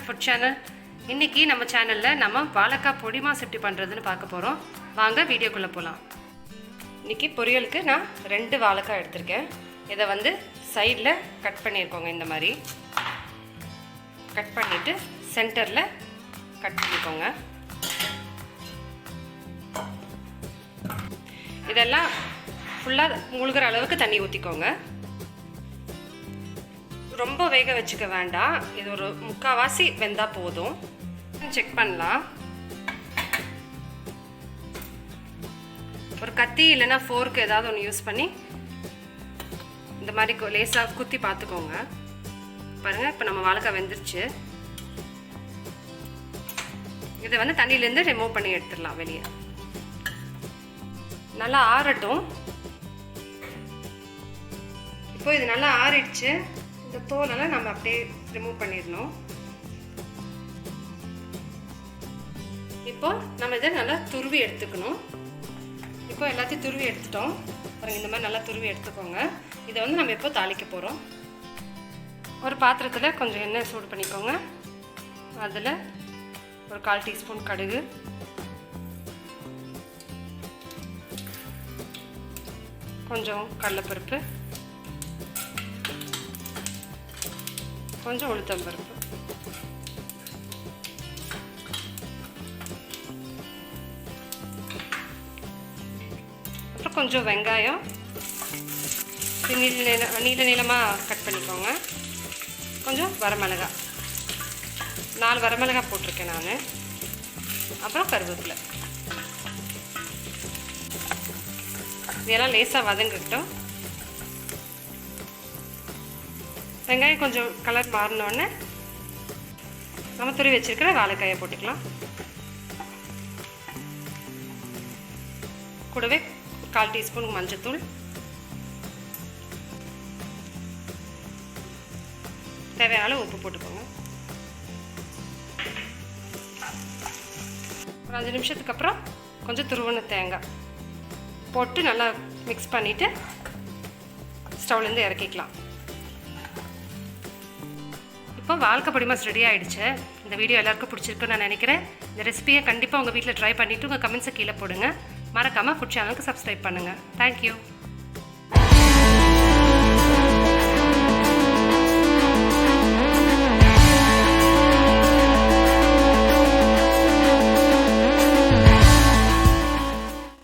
Food channel. இன்றைக்கி நம்ம சேனலில் நம்ம வாழைக்காய் பொடிமாஸ் எப்படி பண்ணுறதுன்னு பார்க்க போகிறோம். வாங்க வீடியோக்குள்ளே போகலாம். இன்றைக்கி பொரியலுக்கு நான் 2 வாழைக்காய் எடுத்திருக்கேன். இதை வந்து சைடில் கட் பண்ணியிருக்கோங்க. இந்த மாதிரி கட் பண்ணிவிட்டு சென்டரில் கட் பண்ணிக்கோங்க. இதெல்லாம் ஃபுல்லாக மூழ்கிற அளவுக்கு தண்ணி ஊற்றிக்கோங்க. ரொம்ப வேக வச்சுக்க வேண்டாம். இது ஒரு 3/4 வெந்தால் போதும். செக் பண்ணலாம். ஒரு கத்தி இல்லைன்னா ஃபோர்க்கு ஏதாவது ஒன்று யூஸ் பண்ணி இந்த மாதிரி லேசாக குத்தி பார்த்துக்கோங்க. பாருங்கள், இப்போ நம்ம வாழைக்காய் வெந்துருச்சு. இதை வந்து தண்ணியிலேருந்து ரிமூவ் பண்ணி எடுத்துடலாம் வெளியே. நல்லா ஆறட்டும். இப்போ இது நல்லா ஆறிடுச்சு. இந்த தோலெல்லாம் நம்ம அப்படியே ரிமூவ் பண்ணிடணும். இப்போ நம்ம இதை நல்லா துருவி எடுத்துக்கணும். இப்போ எல்லாத்தையும் துருவி எடுத்துட்டோம். பாருங்கள், இந்த மாதிரி நல்லா துருவி எடுத்துக்கோங்க. இதை வந்து நம்ம இப்போ தாளிக்க போகிறோம். ஒரு பாத்திரத்தில் கொஞ்சம் எண்ணெய் சூடு பண்ணிக்கோங்க. அதில் ஒரு 1/4 டீஸ்பூன் கடுகு, கொஞ்சம் கடலைப்பருப்பு, கொஞ்சம் உளுத்தம்பருப்பு, அப்புறம் கொஞ்சம் வெங்காயம் நீல நீளமாக கட் பண்ணிக்கோங்க. கொஞ்சம் வரமிளகாய், 4 வரமிளகாய் போட்டிருக்கேன் நான். அப்புறம் கருவேப்பிலை. இதெல்லாம் லேசாக வதங்கிட்டோம். வெங்காயம் கொஞ்சம் கலர் மாறினோடனே நம்ம துருவி வச்சுருக்கிற வாழைக்காயை போட்டுக்கலாம். கூடவே 1/4 டீஸ்பூன் மஞ்சத்தூள், தேவையான உப்பு போட்டுக்கோங்க. ஒரு 5 நிமிஷத்துக்கு அப்புறம் கொஞ்சம் துருவன தேங்காய் போட்டு நல்லா மிக்ஸ் பண்ணிவிட்டு ஸ்டவ்லேருந்து இறக்கிக்கலாம். இப்போ வாழைக்காய் பொடிமாஸ் ரெடி ஆகிடுச்சு. இந்த வீடியோ எல்லாருக்கும் பிடிச்சிருக்குன்னு நான் நினைக்கிறேன். இந்த ரெசிபியை கண்டிப்பாக உங்கள் வீட்டில் ட்ரை பண்ணிவிட்டு உங்கள் கமெண்ட்ஸை கீழே போடுங்க. மறக்காமல் ஃபுட் சேனலுக்கு சப்ஸ்கிரைப் பண்ணுங்கள். தேங்க்யூ.